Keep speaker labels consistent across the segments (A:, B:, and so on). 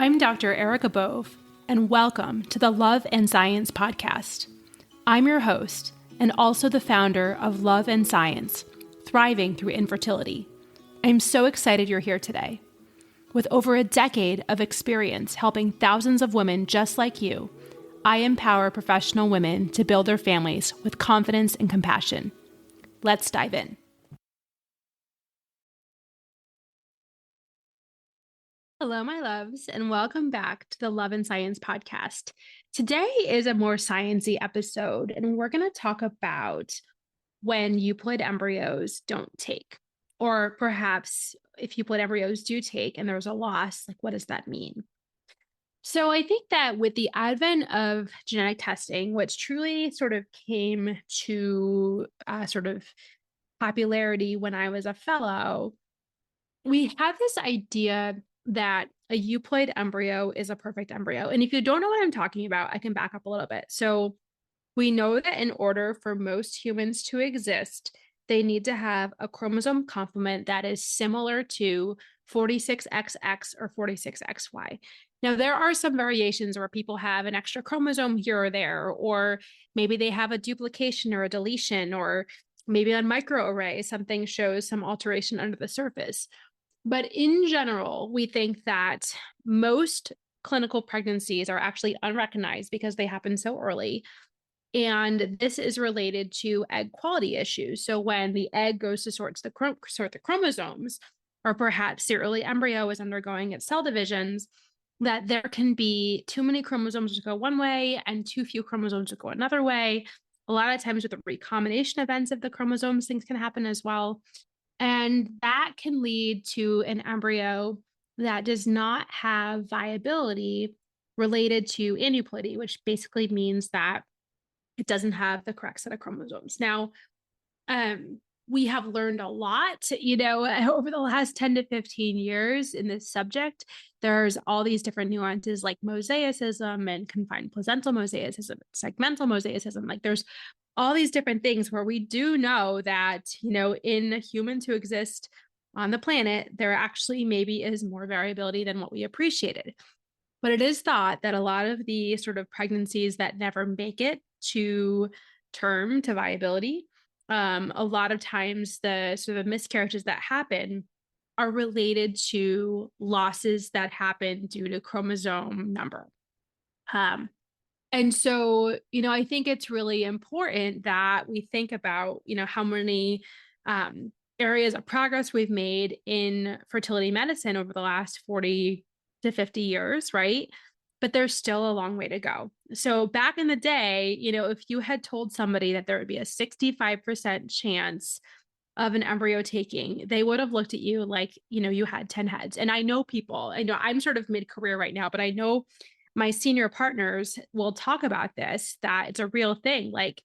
A: I'm Dr. Erica Bove, and welcome to the Love and Science podcast. I'm your host, and also the founder of Love and Science, Thriving Through Infertility. I'm so excited you're here today. With over a decade of experience helping thousands of women just like you, I empower professional women to build their families with confidence and compassion. Let's dive in. Hello, my loves, and welcome back to the Love and Science podcast. Today is a more sciencey episode, and we're going to talk about when euploid embryos don't take, or perhaps if euploid embryos do take and there's a loss, like what does that mean? So I think that with the advent of genetic testing, which truly sort of came to sort of popularity when I was a fellow, we have this idea that a euploid embryo is a perfect embryo. And if you don't know what I'm talking about, I can back up a little bit. So we know that in order for most humans to exist, they need to have a chromosome complement that is similar to 46XX or 46XY. Now, there are some variations where people have an extra chromosome here or there, or maybe they have a duplication or a deletion, or maybe on microarray, something shows some alteration under the surface. But in general, we think that most clinical pregnancies are actually unrecognized because they happen so early. And this is related to egg quality issues. So when the egg goes to sort the chromosomes, or perhaps the early embryo is undergoing its cell divisions, that there can be too many chromosomes to go one way and too few chromosomes to go another way. A lot of times with the recombination events of the chromosomes, things can happen as well. And that can lead to an embryo that does not have viability related to aneuploidy, which basically means that it doesn't have the correct set of chromosomes. Now, we have learned a lot, over the last 10 to 15 years in this subject. There's all these different nuances like mosaicism and confined placental mosaicism, segmental mosaicism. Like there's all these different things where we do know that, in humans who exist on the planet, there actually maybe is more variability than what we appreciated. But it is thought that a lot of the sort of pregnancies that never make it to term, to viability, a lot of times the sort of miscarriages that happen are related to losses that happen due to chromosome number. And so, I think it's really important that we think about, how many areas of progress we've made in fertility medicine over the last 40 to 50 years, right? But there's still a long way to go. So back in the day, if you had told somebody that there would be a 65% chance of an embryo taking, they would have looked at you like, you had 10 heads. And I know I'm sort of mid-career right now, but I know my senior partners will talk about this, that it's a real thing. Like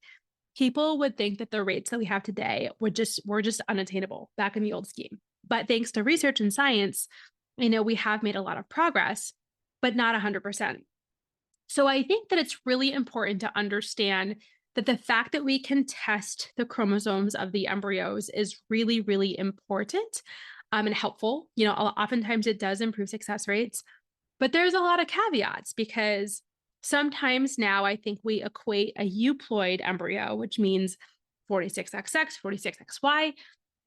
A: people would think that the rates that we have today were just unattainable back in the old scheme. But thanks to research and science, we have made a lot of progress, but not 100%. So I think that it's really important to understand that the fact that we can test the chromosomes of the embryos is really, really important and helpful. Oftentimes it does improve success rates. But there's a lot of caveats because sometimes now I think we equate a euploid embryo, which means 46XX, 46XY.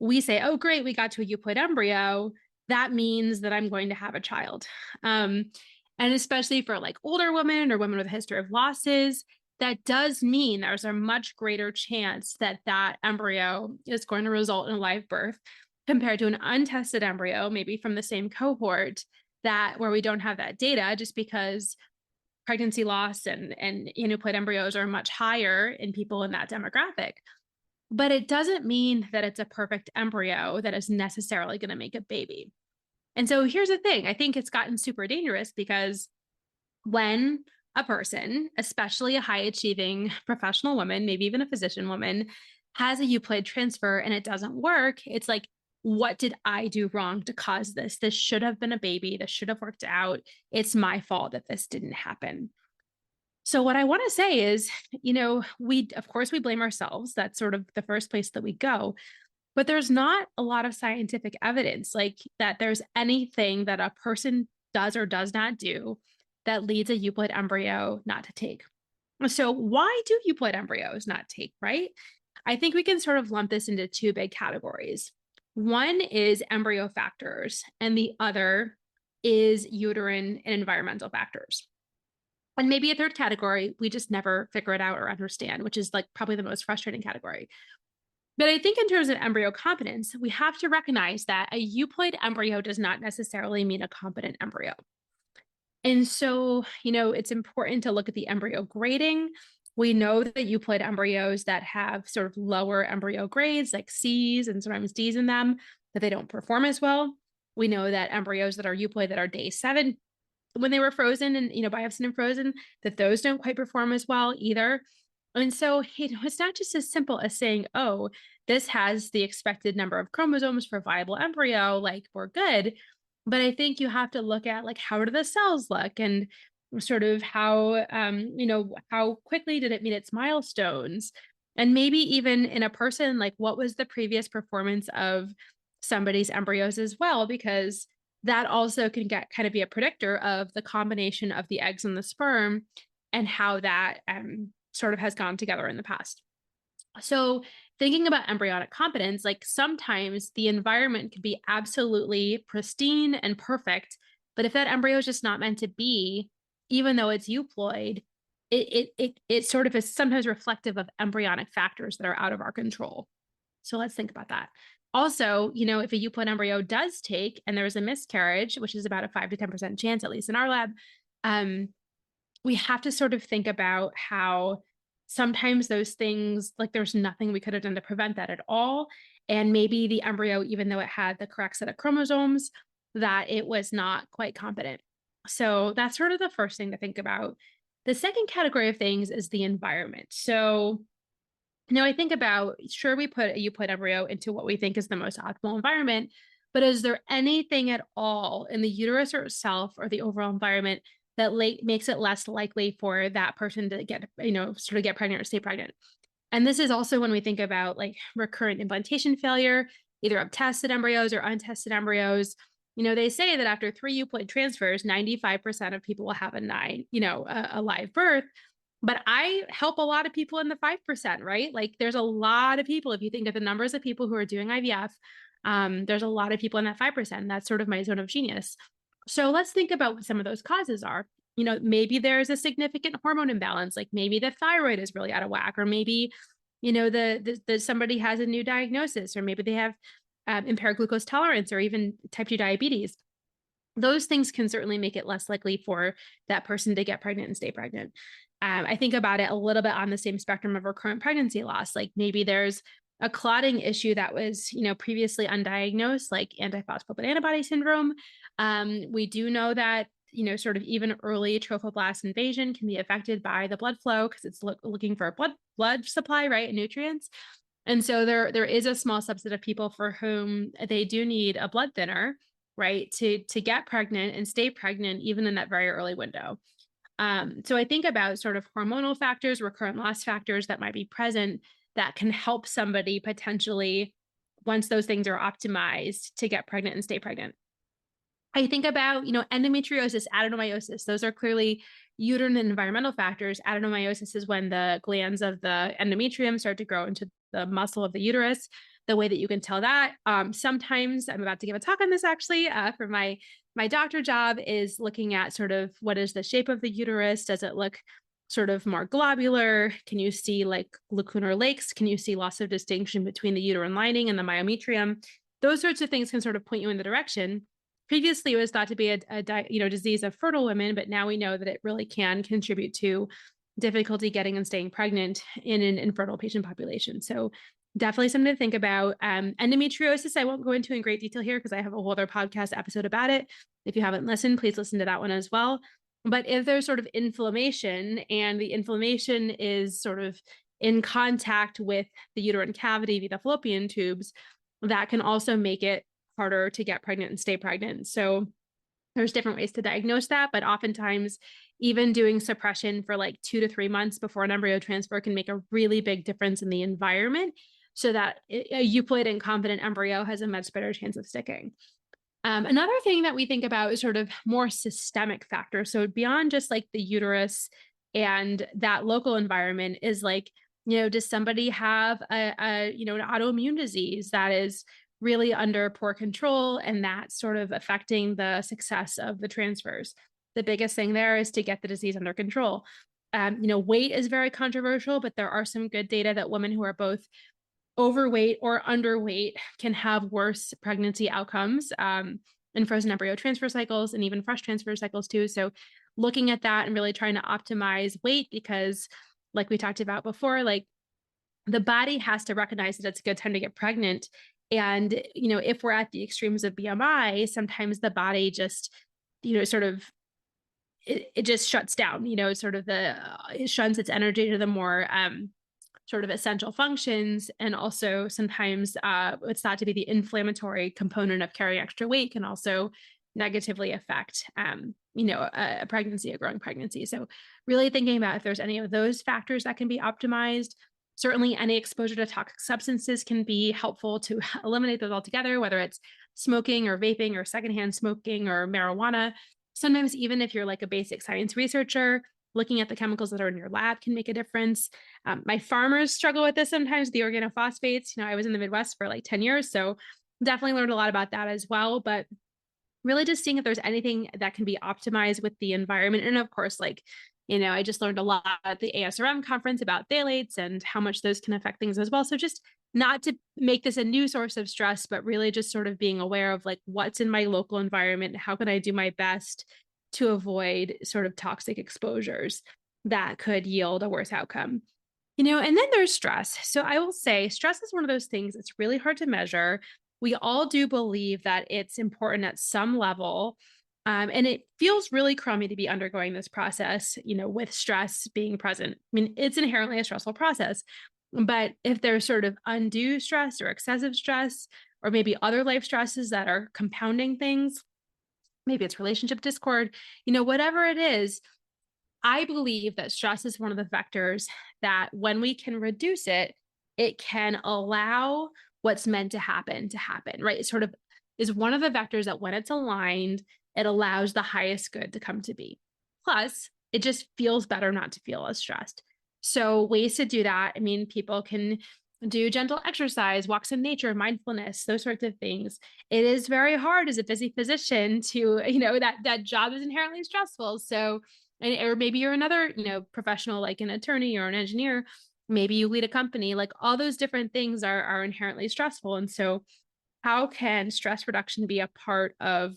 A: We say, oh, great, we got to a euploid embryo. That means that I'm going to have a child. And especially for like older women or women with a history of losses, that does mean there's a much greater chance that that embryo is going to result in a live birth compared to an untested embryo, maybe from the same cohort, that where we don't have that data, just because pregnancy loss and aneuploid embryos are much higher in people in that demographic. But it doesn't mean that it's a perfect embryo that is necessarily going to make a baby. And so here's the thing. I think it's gotten super dangerous because when a person, especially a high achieving professional woman, maybe even a physician woman, has a euploid transfer and it doesn't work, it's like, what did I do wrong to cause this? This should have been a baby. This should have worked out. It's my fault that this didn't happen. So what I want to say is, of course we blame ourselves. That's sort of the first place that we go. But there's not a lot of scientific evidence like that there's anything that a person does or does not do that leads a euploid embryo not to take. So why do euploid embryos not take, right? I think we can sort of lump this into two big categories. One is embryo factors, and the other is uterine and environmental factors. And maybe a third category, we just never figure it out or understand, which is like probably the most frustrating category. But I think in terms of embryo competence, we have to recognize that a euploid embryo does not necessarily mean a competent embryo. And so, it's important to look at the embryo grading. We know that euploid embryos that have sort of lower embryo grades, like C's and sometimes D's in them, that they don't perform as well. We know that embryos that are euploid that are day 7, when they were frozen and, biopsied and frozen, that those don't quite perform as well either. And so, it's not just as simple as saying, oh, this has the expected number of chromosomes for a viable embryo, like we're good. But I think you have to look at like, how do the cells look and sort of how, how quickly did it meet its milestones? And maybe even in a person, like what was the previous performance of somebody's embryos as well? Because that also can get kind of be a predictor of the combination of the eggs and the sperm and how that sort of has gone together in the past. So thinking about embryonic competence, like sometimes the environment can be absolutely pristine and perfect, but if that embryo is just not meant to be, even though it's euploid, it sort of is sometimes reflective of embryonic factors that are out of our control. So let's think about that. Also, if a euploid embryo does take and there's a miscarriage, which is about a 5 to 10% chance, at least in our lab, we have to sort of think about how sometimes those things, like there's nothing we could have done to prevent that at all. And maybe the embryo, even though it had the correct set of chromosomes, that it was not quite competent. So that's sort of the first thing to think about. The second category of things is the environment. So I think about, sure, we put a euploid embryo into what we think is the most optimal environment, but is there anything at all in the uterus or itself or the overall environment that makes it less likely for that person to get, sort of get pregnant or stay pregnant? And this is also when we think about like recurrent implantation failure, either of tested embryos or untested embryos. They say that after 3 euploid transfers, 95% of people will have a live birth. But I help a lot of people in the 5%, right? Like there's a lot of people, if you think of the numbers of people who are doing IVF, there's a lot of people in that 5%. That's sort of my zone of genius. So let's think about what some of those causes are. Maybe there's a significant hormone imbalance, like maybe the thyroid is really out of whack, or maybe, the somebody has a new diagnosis, or maybe they have impaired glucose tolerance, or even type 2 diabetes. Those things can certainly make it less likely for that person to get pregnant and stay pregnant. I think about it a little bit on the same spectrum of recurrent pregnancy loss. Like maybe there's a clotting issue that was, previously undiagnosed, like antiphospholipid antibody syndrome. We do know that, sort of even early trophoblast invasion can be affected by the blood flow because it's looking for a blood supply, right, and nutrients. And so there is a small subset of people for whom they do need a blood thinner, right, to get pregnant and stay pregnant even in that very early window. So I think about sort of hormonal factors, recurrent loss factors that might be present that can help somebody potentially, once those things are optimized, to get pregnant and stay pregnant. I think about, endometriosis, adenomyosis. Those are clearly uterine and environmental factors. Adenomyosis is when the glands of the endometrium start to grow into the muscle of the uterus. The way that you can tell that, sometimes I'm about to give a talk on this actually for my doctor job, is looking at sort of what is the shape of the uterus. Does it look sort of more globular? Can you see like lacunar lakes? Can you see loss of distinction between the uterine lining and the myometrium? Those sorts of things can sort of point you in the direction. Previously, it was thought to be a disease of fertile women, but now we know that it really can contribute to difficulty getting and staying pregnant in an infertile patient population. So definitely something to think about. Endometriosis, I won't go into in great detail here because I have a whole other podcast episode about it. If you haven't listened, please listen to that one as well. But if there's sort of inflammation and the inflammation is sort of in contact with the uterine cavity via the fallopian tubes, that can also make it harder to get pregnant and stay pregnant. So there's different ways to diagnose that, but oftentimes even doing suppression for like 2 to 3 months before an embryo transfer can make a really big difference in the environment so that a euploid and competent embryo has a much better chance of sticking. Another thing that we think about is sort of more systemic factors. So beyond just like the uterus and that local environment is like, does somebody have an autoimmune disease that is really under poor control and that's sort of affecting the success of the transfers? The biggest thing there is to get the disease under control. Weight is very controversial, but there are some good data that women who are both overweight or underweight can have worse pregnancy outcomes in frozen embryo transfer cycles and even fresh transfer cycles too. So looking at that and really trying to optimize weight, because like we talked about before, like the body has to recognize that it's a good time to get pregnant. And, if we're at the extremes of BMI, sometimes the body just, sort of it just shuts down, sort of it shuns its energy to the more sort of essential functions. And also sometimes it's thought to be the inflammatory component of carrying extra weight can also negatively affect, a pregnancy, a growing pregnancy. So really thinking about if there's any of those factors that can be optimized. Certainly any exposure to toxic substances can be helpful to eliminate those altogether, whether it's smoking or vaping or secondhand smoking or marijuana. Sometimes even if you're like a basic science researcher, looking at the chemicals that are in your lab can make a difference. My farmers struggle with this sometimes, the organophosphates. I was in the Midwest for like 10 years, so definitely learned a lot about that as well. But really just seeing if there's anything that can be optimized with the environment. And of course, like, I just learned a lot at the ASRM conference about phthalates and how much those can affect things as well. So just not to make this a new source of stress, but really just sort of being aware of like what's in my local environment. How can I do my best to avoid sort of toxic exposures that could yield a worse outcome? And then there's stress. So I will say stress is one of those things that's really hard to measure. We all do believe that it's important at some level. And it feels really crummy to be undergoing this process, with stress being present. I mean, it's inherently a stressful process. But if there's sort of undue stress or excessive stress, or maybe other life stresses that are compounding things, maybe it's relationship discord, whatever it is, I believe that stress is one of the vectors that when we can reduce it, it can allow what's meant to happen, right? It sort of is one of the vectors that when it's aligned, it allows the highest good to come to be. Plus, it just feels better not to feel as stressed. So ways to do that, I mean, people can do gentle exercise, walks in nature, mindfulness, those sorts of things. It is very hard as a busy physician to, that job is inherently stressful. So, or maybe you're another, professional like an attorney or an engineer, maybe you lead a company, like all those different things are inherently stressful. And so how can stress reduction be a part of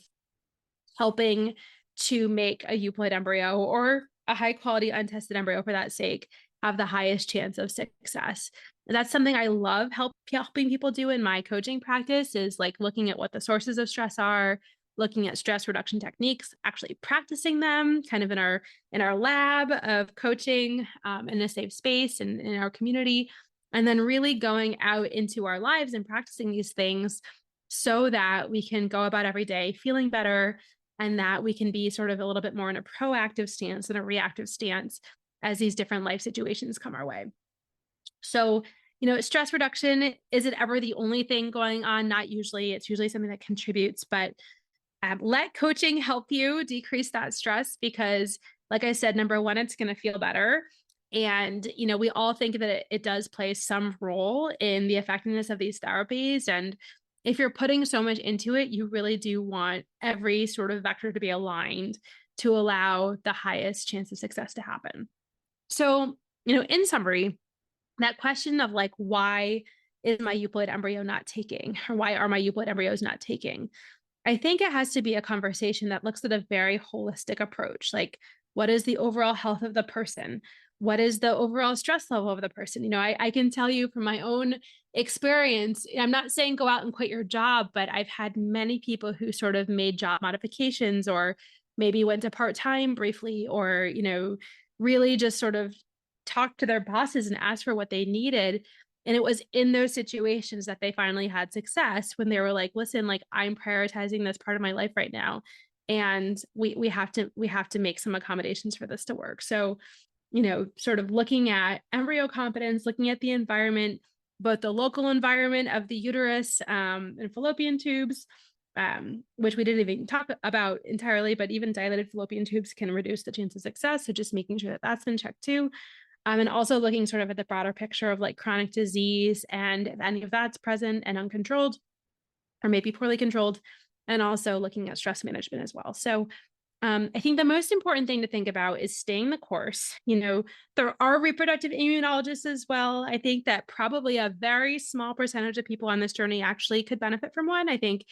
A: helping to make a euploid embryo or a high quality untested embryo for that sake have the highest chance of success? And that's something I love helping people do in my coaching practice, is like looking at what the sources of stress are, looking at stress reduction techniques, actually practicing them kind of in our lab of coaching, in a safe space and in our community, and then really going out into our lives and practicing these things so that we can go about every day feeling better, and that we can be sort of a little bit more in a proactive stance than a reactive stance as these different life situations come our way. So, stress reduction, is it ever the only thing going on? Not usually. It's usually something that contributes, but let coaching help you decrease that stress because, like I said, number one, it's going to feel better. And, we all think that it does play some role in the effectiveness of these therapies. And if you're putting so much into it, you really do want every sort of vector to be aligned to allow the highest chance of success to happen. So, in summary, that question of like, why is my euploid embryo not taking, or why are my euploid embryos not taking? I think it has to be a conversation that looks at a very holistic approach. Like, what is the overall health of the person? What is the overall stress level of the person? I can tell you from my own experience, I'm not saying go out and quit your job, but I've had many people who sort of made job modifications or maybe went to part-time briefly, or, really just sort of talked to their bosses and asked for what they needed. And it was in those situations that they finally had success, when they were like, listen, like I'm prioritizing this part of my life right now. And we have to make some accommodations for this to work. So, sort of looking at embryo competence, looking at the environment, both the local environment of the uterus, and fallopian tubes, which we didn't even talk about entirely, but even dilated fallopian tubes can reduce the chance of success. So just making sure that that's been checked too. And also looking sort of at the broader picture of like chronic disease and if any of that's present and uncontrolled or maybe poorly controlled, and also looking at stress management as well. So I think the most important thing to think about is staying the course. There are reproductive immunologists as well. I think that probably a very small percentage of people on this journey actually could benefit from one. I think,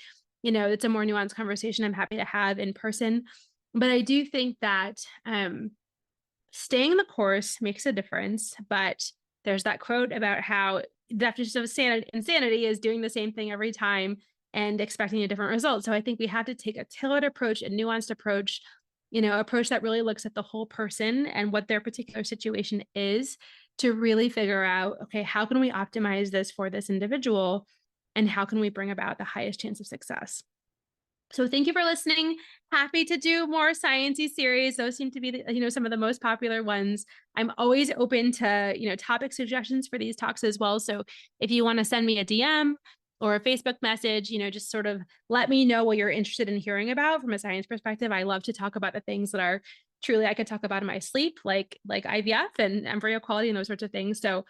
A: it's a more nuanced conversation I'm happy to have in person. But I do think that staying the course makes a difference. But there's that quote about how the definition of insanity is doing the same thing every time and expecting a different result. So I think we have to take a tailored approach, a nuanced approach, approach that really looks at the whole person and what their particular situation is to really figure out, okay, how can we optimize this for this individual? And how can we bring about the highest chance of success? So thank you for listening. Happy to do more sciencey series. Those seem to be some of the most popular ones. I'm always open to, topic suggestions for these talks as well. So if you want to send me a DM or a Facebook message, just sort of let me know what you're interested in hearing about from a science perspective. I love to talk about the things that are truly I could talk about in my sleep, like IVF and embryo quality and those sorts of things. So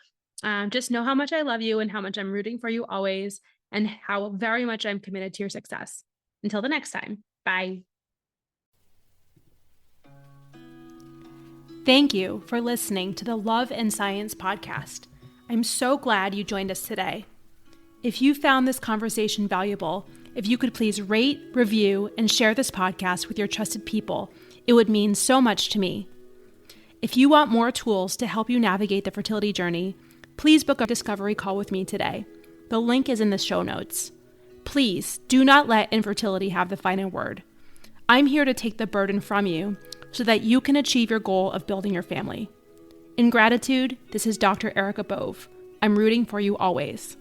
A: just know how much I love you and how much I'm rooting for you always and how very much I'm committed to your success. Until the next time, bye. Thank you for listening to the Love and Science podcast. I'm so glad you joined us today. If you found this conversation valuable, if you could please rate, review, and share this podcast with your trusted people, it would mean so much to me. If you want more tools to help you navigate the fertility journey, please book a discovery call with me today. The link is in the show notes. Please do not let infertility have the final word. I'm here to take the burden from you so that you can achieve your goal of building your family. In gratitude, this is Dr. Erica Bove. I'm rooting for you always.